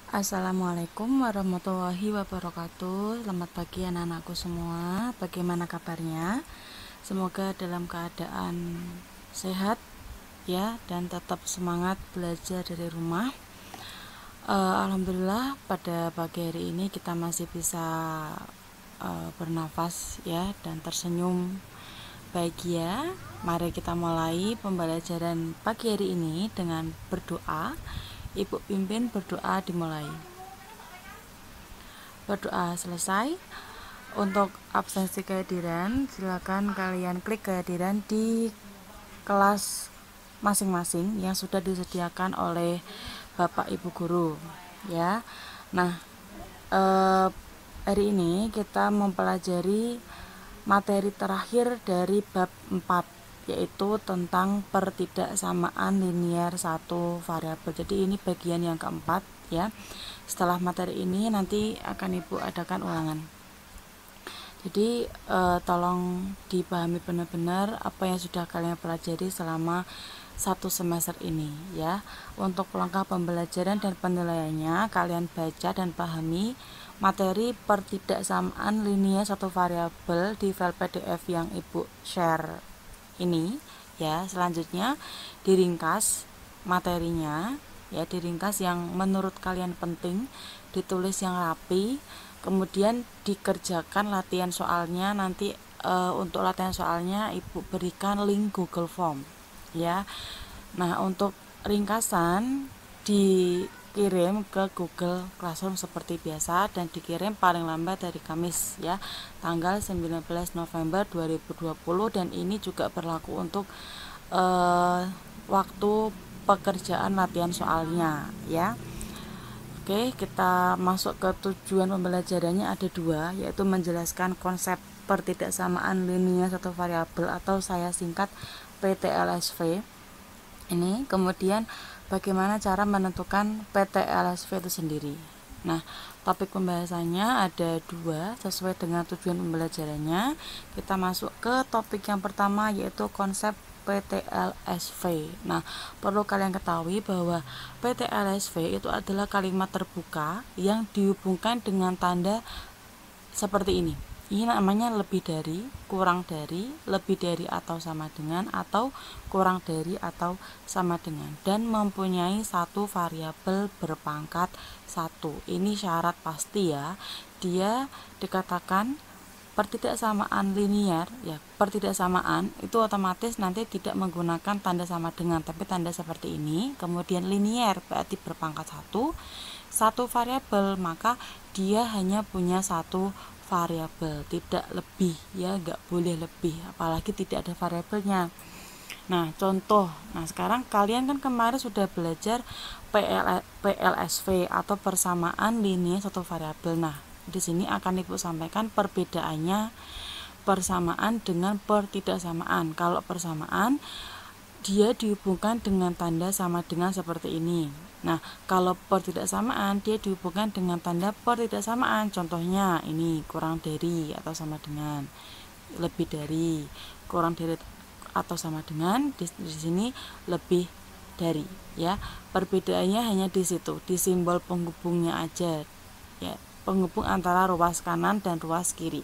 Assalamualaikum warahmatullahi wabarakatuh. Selamat pagi anak-anakku semua. Bagaimana kabarnya? Semoga dalam keadaan sehat ya, dan tetap semangat belajar dari rumah. Alhamdulillah pada pagi hari ini kita masih bisa bernafas ya, dan tersenyum bahagia. Mari kita mulai pembelajaran pagi hari ini dengan berdoa. Ibu pimpin berdoa dimulai. Berdoa selesai. Untuk absensi kehadiran, silakan kalian klik kehadiran di kelas masing-masing yang sudah disediakan oleh Bapak Ibu guru ya. Nah, hari ini kita mempelajari materi terakhir dari bab 4, yaitu tentang pertidaksamaan linier satu variabel. Jadi ini bagian yang keempat ya. Setelah materi ini nanti akan Ibu adakan ulangan. Jadi tolong dipahami benar-benar apa yang sudah kalian pelajari selama satu semester ini ya. Untuk langkah pembelajaran dan penilaiannya, kalian baca dan pahami materi pertidaksamaan linier satu variabel di file PDF yang Ibu share ini ya. Selanjutnya diringkas materinya ya, diringkas yang menurut kalian penting, ditulis yang rapi, kemudian dikerjakan latihan soalnya. Nanti untuk latihan soalnya Ibu berikan link Google Form ya. Nah, untuk ringkasan dikirim ke Google Classroom seperti biasa dan dikirim paling lambat dari Kamis ya, tanggal 19 November 2020, dan ini juga berlaku untuk waktu pekerjaan latihan soalnya ya. Oke, kita masuk ke tujuan pembelajarannya. Ada dua, yaitu menjelaskan konsep pertidaksamaan linier satu variabel atau saya singkat PTLSV ini, kemudian bagaimana cara menentukan PTLSV itu sendiri. Nah, topik pembahasannya ada dua sesuai dengan tujuan pembelajarannya. Kita masuk ke topik yang pertama, yaitu konsep PTLSV. Nah, perlu kalian ketahui bahwa PTLSV itu adalah kalimat terbuka yang dihubungkan dengan tanda seperti ini. Ini namanya lebih dari, kurang dari, lebih dari atau sama dengan, atau kurang dari atau sama dengan, dan mempunyai satu variabel berpangkat 1. Ini syarat pasti ya. Dia dikatakan pertidaksamaan linier ya. Pertidaksamaan itu otomatis nanti tidak menggunakan tanda sama dengan, tapi tanda seperti ini. Kemudian linier berarti berpangkat 1, satu variabel, maka dia hanya punya satu variabel, tidak lebih ya, nggak boleh lebih, apalagi tidak ada variabelnya. Nah, contoh. Nah, sekarang kalian kan kemarin sudah belajar PLSV atau persamaan linier satu variabel. Nah, di sini akan Ibu sampaikan perbedaannya persamaan dengan pertidaksamaan. Kalau persamaan dia dihubungkan dengan tanda sama dengan seperti ini. Nah, kalau pertidaksamaan dia dihubungkan dengan tanda pertidaksamaan. Contohnya ini kurang dari atau sama dengan, lebih dari, kurang dari atau sama dengan, di sini lebih dari ya. Perbedaannya hanya di situ, di simbol penghubungnya aja ya, penghubung antara ruas kanan dan ruas kiri.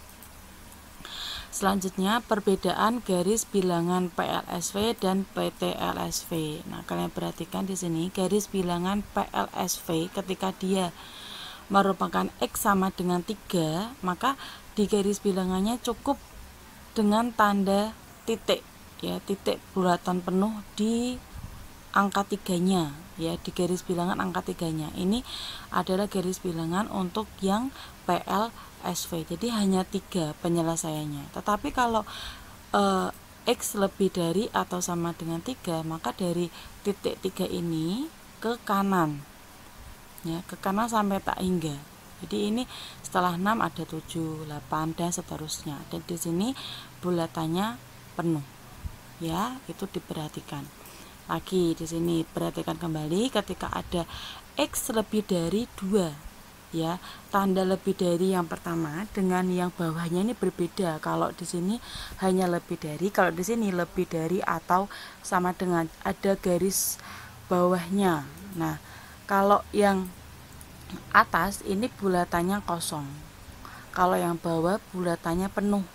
Selanjutnya perbedaan garis bilangan PLSV dan PTLSV. Nah, kalian perhatikan di sini garis bilangan PLSV ketika dia merupakan X sama dengan 3, maka di garis bilangannya cukup dengan tanda titik ya, titik bulatan penuh di angka 3-nya ya, di garis bilangan angka 3-nya. Ini adalah garis bilangan untuk yang PLSV. Jadi hanya 3 penyelesaiannya. Tetapi kalau X lebih dari atau sama dengan 3, maka dari titik 3 ini ke kanan ya, ke kanan sampai tak hingga. Jadi ini setelah 6 ada 7, 8 dan seterusnya. Dan di sini bulatannya penuh ya, itu diperhatikan. Lagi di sini perhatikan kembali ketika ada X lebih dari 2 ya, tanda lebih dari yang pertama dengan yang bawahnya ini berbeda. Kalau di sini hanya lebih dari, kalau di sini lebih dari atau sama dengan, ada garis bawahnya. Nah, kalau yang atas ini bulatannya kosong, kalau yang bawah bulatannya penuh,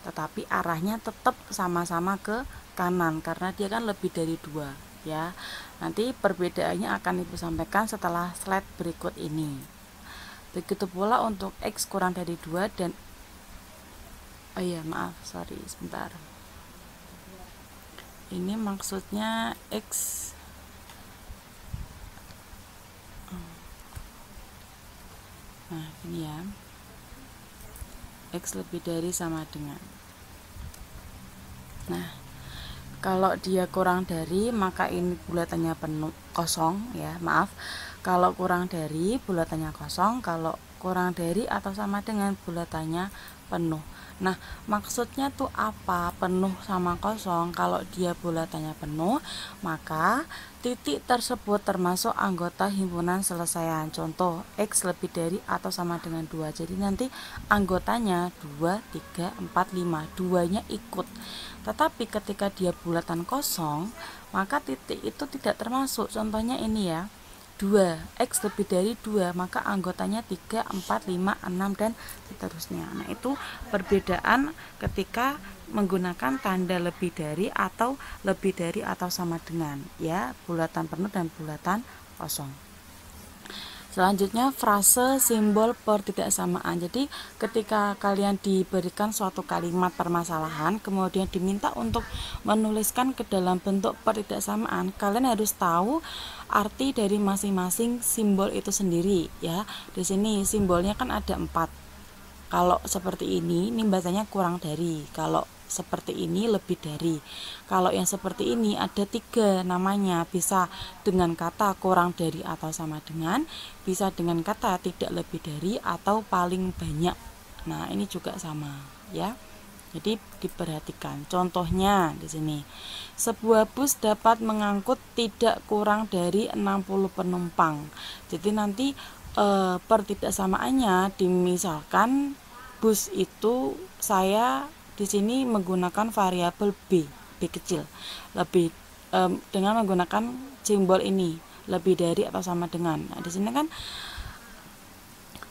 tetapi arahnya tetap sama-sama ke kanan karena dia kan lebih dari 2 ya. Nanti perbedaannya akan Ibu sampaikan setelah slide berikut ini. Begitu pula untuk X kurang dari 2 dan maaf, sorry sebentar. Ini maksudnya X nah ini ya, X lebih dari sama dengan. Nah, kalau dia kurang dari maka ini bulatannya penuh kosong ya, maaf. Kalau kurang dari bulatannya kosong, kalau kurang dari atau sama dengan bulatannya penuh. Nah, maksudnya tuh apa penuh sama kosong? Kalau dia bulatannya penuh, maka titik tersebut termasuk anggota himpunan selesaian. Contoh, X lebih dari atau sama dengan 2. Jadi nanti anggotanya 2, 3, 4, 5. 2-nya ikut. Tetapi ketika dia bulatan kosong, maka titik itu tidak termasuk. Contohnya ini ya, 2, X lebih dari 2, maka anggotanya 3, 4, 5, 6 dan seterusnya. Nah, itu perbedaan ketika menggunakan tanda lebih dari atau sama dengan ya, bulatan penuh dan bulatan kosong. Selanjutnya frase simbol pertidaksamaan. Jadi ketika kalian diberikan suatu kalimat permasalahan kemudian diminta untuk menuliskan ke dalam bentuk pertidaksamaan, kalian harus tahu arti dari masing-masing simbol itu sendiri ya. Di sini simbolnya kan ada 4. Kalau seperti ini bacanya kurang dari. Kalau seperti ini lebih dari. Kalau yang seperti ini ada 3 namanya, bisa dengan kata kurang dari atau sama dengan, bisa dengan kata tidak lebih dari atau paling banyak. Nah, ini juga sama ya. Jadi diperhatikan. Contohnya di sini. Sebuah bus dapat mengangkut tidak kurang dari 60 penumpang. Jadi nanti pertidaksamaannya dimisalkan bus itu saya di sini menggunakan variabel b kecil, lebih dengan menggunakan simbol ini lebih dari atau sama dengan. Nah, di sini kan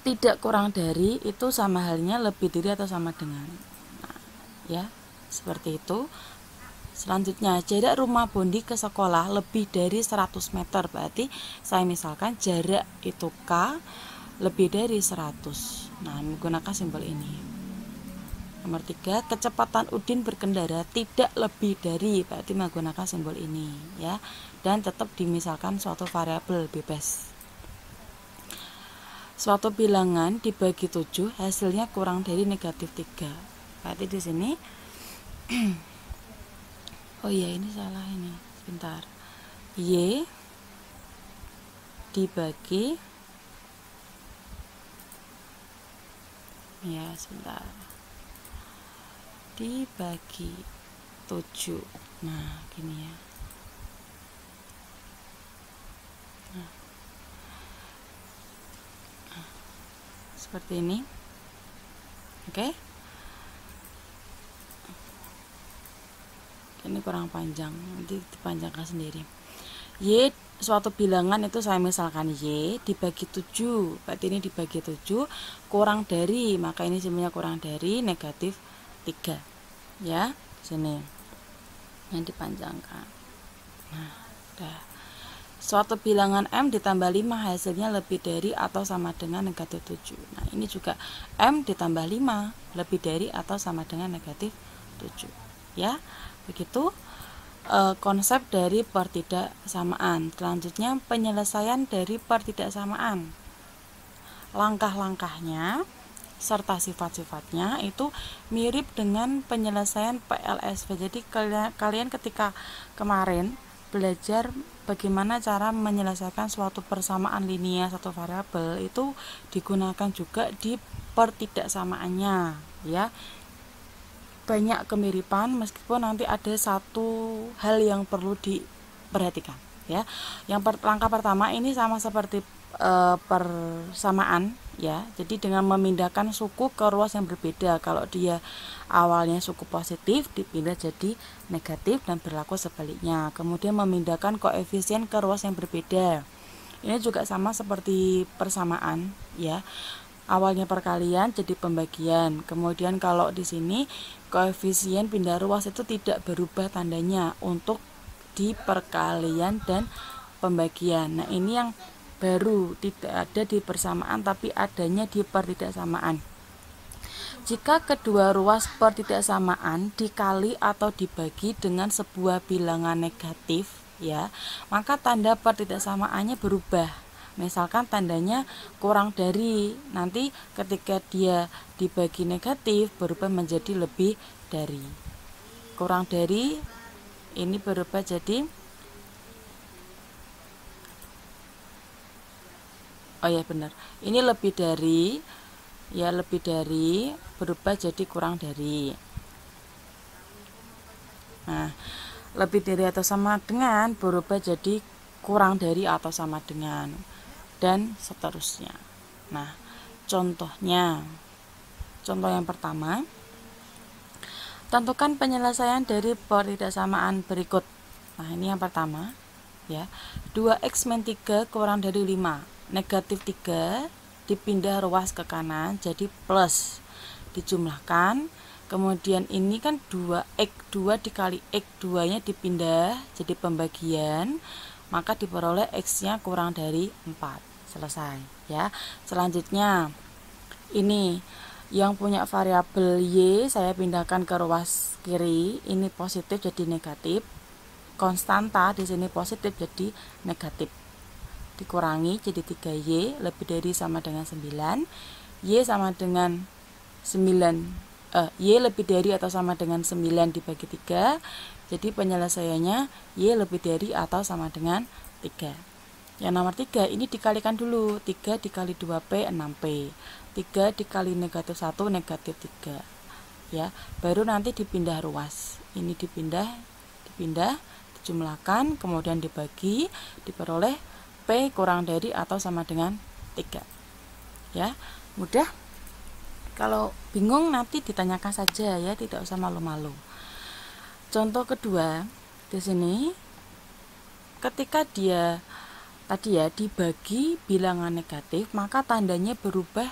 tidak kurang dari itu sama halnya lebih dari atau sama dengan. Nah, ya seperti itu. Selanjutnya, jarak rumah Bondi ke sekolah lebih dari 100 meter, berarti saya misalkan jarak itu K lebih dari 100. Nah, menggunakan simbol ini. Nomor 3, kecepatan Udin berkendara tidak lebih dari, berarti menggunakan simbol ini ya. Dan tetap dimisalkan suatu variabel bebas. Suatu bilangan dibagi 7 hasilnya kurang dari negatif 3. Berarti di sini oh iya, ini salah ini. Sebentar. Y dibagi ya, sebentar. Dibagi 7. Nah, gini ya. Nah, seperti ini. Oke. Ini kurang panjang, nanti dipanjangkan sendiri. Y suatu bilangan itu saya misalkan Y dibagi 7, berarti ini dibagi 7 kurang dari, maka ini simbolnya kurang dari negatif 3 ya, sini yang dipanjangkan. Nah, udah. Suatu bilangan M ditambah 5 hasilnya lebih dari atau sama dengan negatif 7. Nah, ini juga M ditambah 5 lebih dari atau sama dengan negatif 7 ya. Begitu konsep dari pertidaksamaan. Selanjutnya penyelesaian dari pertidaksamaan. Langkah-langkahnya serta sifat-sifatnya itu mirip dengan penyelesaian PLSV. Jadi kalian ketika kemarin belajar bagaimana cara menyelesaikan suatu persamaan linear satu variabel, itu digunakan juga di pertidaksamaannya ya. Banyak kemiripan meskipun nanti ada satu hal yang perlu diperhatikan ya. Langkah pertama ini sama seperti persamaan ya. Jadi dengan memindahkan suku ke ruas yang berbeda. Kalau dia awalnya suku positif dipindah jadi negatif dan berlaku sebaliknya. Kemudian memindahkan koefisien ke ruas yang berbeda. Ini juga sama seperti persamaan ya. Awalnya perkalian jadi pembagian. Kemudian kalau di sini koefisien pindah ruas itu tidak berubah tandanya untuk di perkalian dan pembagian. Nah, ini yang baru, tidak ada di persamaan tapi adanya di pertidaksamaan. Jika kedua ruas pertidaksamaan dikali atau dibagi dengan sebuah bilangan negatif ya, maka tanda pertidaksamaannya berubah. Misalkan tandanya kurang dari, nanti ketika dia dibagi negatif berubah menjadi lebih dari. Kurang dari ini berubah jadi, oh ya benar, ini lebih dari, ya lebih dari berubah jadi kurang dari. Nah, lebih dari atau sama dengan berubah jadi kurang dari atau sama dengan, dan seterusnya. Nah, contohnya, contoh yang pertama, tentukan penyelesaian dari pertidaksamaan berikut. Nah, ini yang pertama ya. 2x min 3 kurang dari 5. Negatif 3 dipindah ruas ke kanan jadi plus. Dijumlahkan. Kemudian ini kan 2x2 dikali x2 nya dipindah jadi pembagian, maka diperoleh x-nya kurang dari 4. Selesai ya. Selanjutnya ini yang punya variabel y saya pindahkan ke ruas kiri, ini positif jadi negatif. Konstanta di sini positif jadi negatif. Dikurangi jadi 3y lebih dari sama dengan 9. Y sama dengan 9. Y lebih dari atau sama dengan 9 dibagi 3. Jadi penyelesaiannya Y lebih dari atau sama dengan 3. Yang nomor 3 ini dikalikan dulu. 3 dikali 2P 6P. 3 dikali negatif 1 negatif 3. Ya, baru nanti dipindah ruas. Ini dipindah, dijumlahkan, kemudian dibagi, diperoleh P kurang dari atau sama dengan 3. Ya, mudah. Kalau bingung nanti ditanyakan saja ya, tidak usah malu-malu. Contoh kedua, di sini ketika dia tadi ya dibagi bilangan negatif, maka tandanya berubah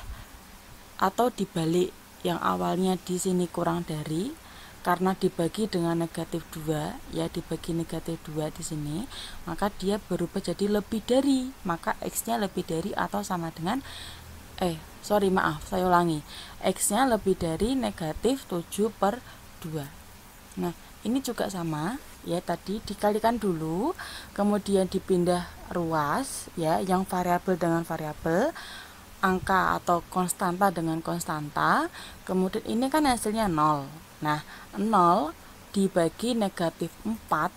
atau dibalik. Yang awalnya di sini kurang dari, karena dibagi dengan negatif 2 ya, dibagi negatif 2 di sini, maka dia berubah jadi lebih dari, maka x-nya lebih dari atau sama dengan saya ulangi, x-nya lebih dari negatif 7/2. Nah, ini juga sama ya, tadi dikalikan dulu, kemudian dipindah ruas ya, yang variabel dengan variabel, angka atau konstanta dengan konstanta, kemudian ini kan hasilnya 0. Nah, 0 dibagi negatif 4,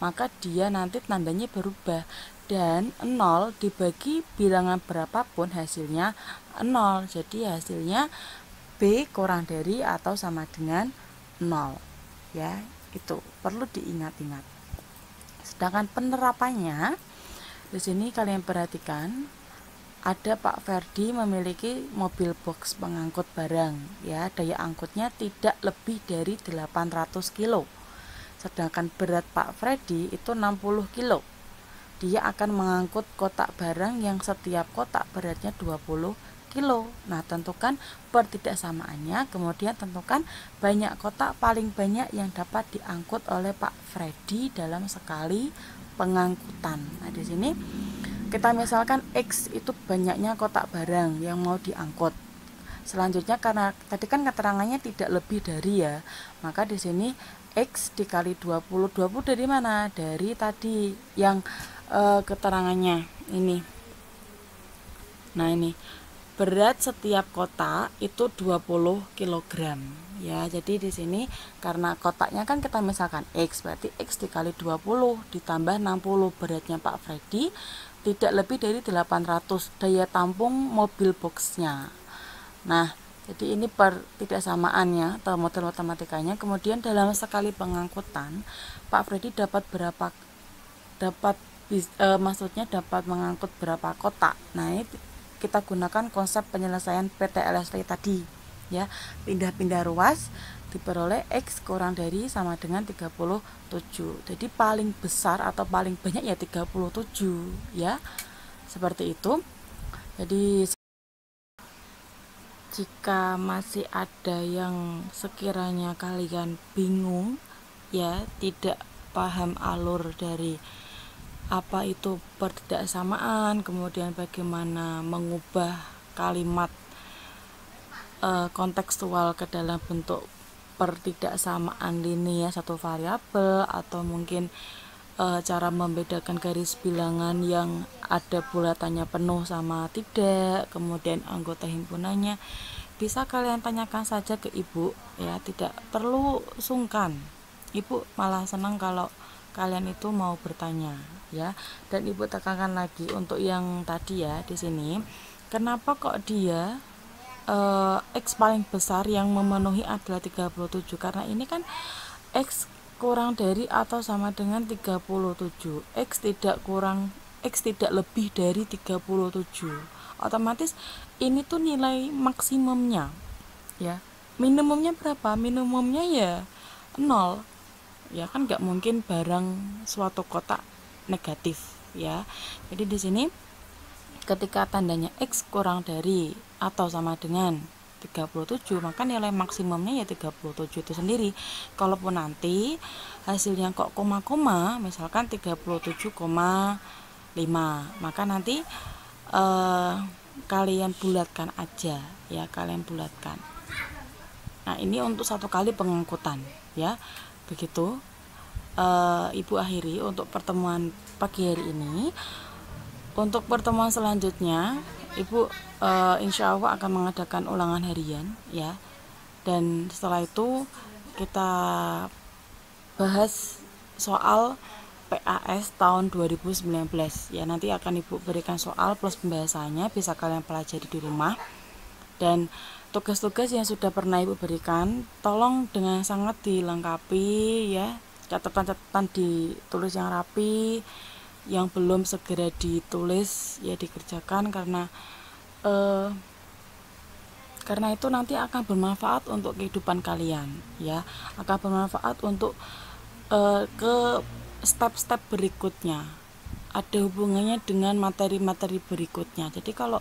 maka dia nanti tandanya berubah. Dan 0 dibagi bilangan berapapun hasilnya 0. Jadi hasilnya B kurang dari atau sama dengan 0. Ya, itu perlu diingat-ingat. Sedangkan penerapannya di sini kalian perhatikan, ada Pak Ferdi memiliki mobil box pengangkut barang ya, daya angkutnya tidak lebih dari 800 kilo. Sedangkan berat Pak Freddy itu 60 kilo. Dia akan mengangkut kotak barang yang setiap kotak beratnya 20 kilo. Nah, tentukan pertidaksamaannya, kemudian tentukan banyak kotak paling banyak yang dapat diangkut oleh Pak Freddy dalam sekali pengangkutan. Nah, di sini kita misalkan X itu banyaknya kotak barang yang mau diangkut. Selanjutnya karena tadi kan keterangannya tidak lebih dari ya, maka di sini X dikali 20. 20 dari mana? Dari tadi yang keterangannya ini. Nah, ini berat setiap kotak itu 20 kg ya. Jadi di sini karena kotaknya kan kita misalkan X, berarti X dikali 20 ditambah 60 beratnya Pak Freddy, tidak lebih dari 800 daya tampung mobil boxnya. Nah, jadi ini pertidaksamaannya atau model matematikanya. Kemudian dalam sekali pengangkutan Pak Freddy dapat dapat mengangkut berapa kotak. Nah, ini kita gunakan konsep penyelesaian PTLSV tadi ya, pindah-pindah ruas, diperoleh X kurang dari sama dengan 37. Jadi paling besar atau paling banyak ya 37 ya. Seperti itu. Jadi jika masih ada yang sekiranya kalian bingung ya, tidak paham alur dari apa itu pertidaksamaan, kemudian bagaimana mengubah kalimat kontekstual ke dalam bentuk pertidaksamaan linear satu variabel, atau mungkin cara membedakan garis bilangan yang ada bulatannya penuh sama tidak, kemudian anggota himpunannya, bisa kalian tanyakan saja ke ibu ya, tidak perlu sungkan. Ibu malah senang kalau kalian itu mau bertanya ya. Dan ibu tekankan lagi untuk yang tadi ya, di sini kenapa kok dia X paling besar yang memenuhi adalah 37, karena ini kan X kurang dari atau sama dengan 37, X tidak lebih dari 37, otomatis ini tuh nilai maksimumnya ya. Minimumnya berapa? Minimumnya ya 0 ya, kan nggak mungkin barang suatu kotak negatif ya. Jadi di sini ketika tandanya X kurang dari atau sama dengan 37, maka nilai maksimumnya ya 37 itu sendiri. Kalaupun nanti hasilnya kok koma-koma, misalkan 37,5, maka nanti kalian bulatkan aja ya, kalian bulatkan. Nah, ini untuk satu kali pengangkutan ya. Begitu Ibu akhiri untuk pertemuan pagi hari ini. Untuk pertemuan selanjutnya, Ibu insya Allah akan mengadakan ulangan harian ya. Dan setelah itu kita bahas soal PAS tahun 2019 ya. Nanti akan Ibu berikan soal plus pembahasannya, bisa kalian pelajari di rumah. Dan tugas-tugas yang sudah pernah Ibu berikan, tolong dengan sangat dilengkapi ya. Catatan-catatan ditulis yang rapi, yang belum segera ditulis ya dikerjakan, karena itu nanti akan bermanfaat untuk kehidupan kalian ya, akan bermanfaat untuk ke step-step berikutnya, ada hubungannya dengan materi-materi berikutnya. Jadi kalau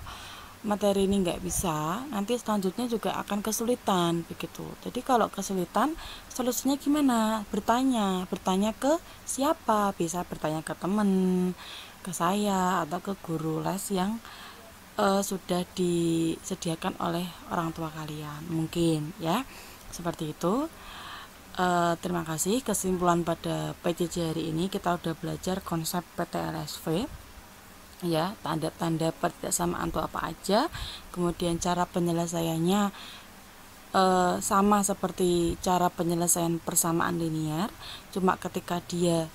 materi ini nggak bisa, nanti selanjutnya juga akan kesulitan begitu. Jadi kalau kesulitan, solusinya gimana? Bertanya ke siapa? Bisa bertanya ke teman, ke saya, atau ke guru les yang sudah disediakan oleh orang tua kalian, mungkin ya, seperti itu. Terima kasih. Kesimpulan pada PJJ hari ini, kita udah belajar konsep PTLSV ya, tanda-tanda pertidaksamaan itu apa aja, kemudian cara penyelesaiannya sama seperti cara penyelesaian persamaan linear, cuma ketika dia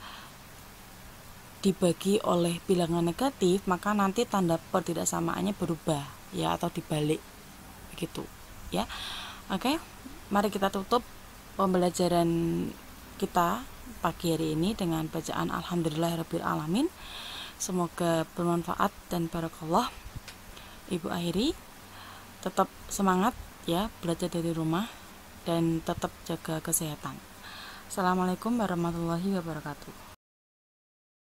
dibagi oleh bilangan negatif, maka nanti tanda pertidaksamaannya berubah ya, atau dibalik begitu ya. Oke, mari kita tutup pembelajaran kita pagi hari ini dengan bacaan Alhamdulillahirabbil alamin. Semoga bermanfaat dan barakallah. Ibu akhiri, tetap semangat ya, belajar dari rumah dan tetap jaga kesehatan. Assalamualaikum warahmatullahi wabarakatuh.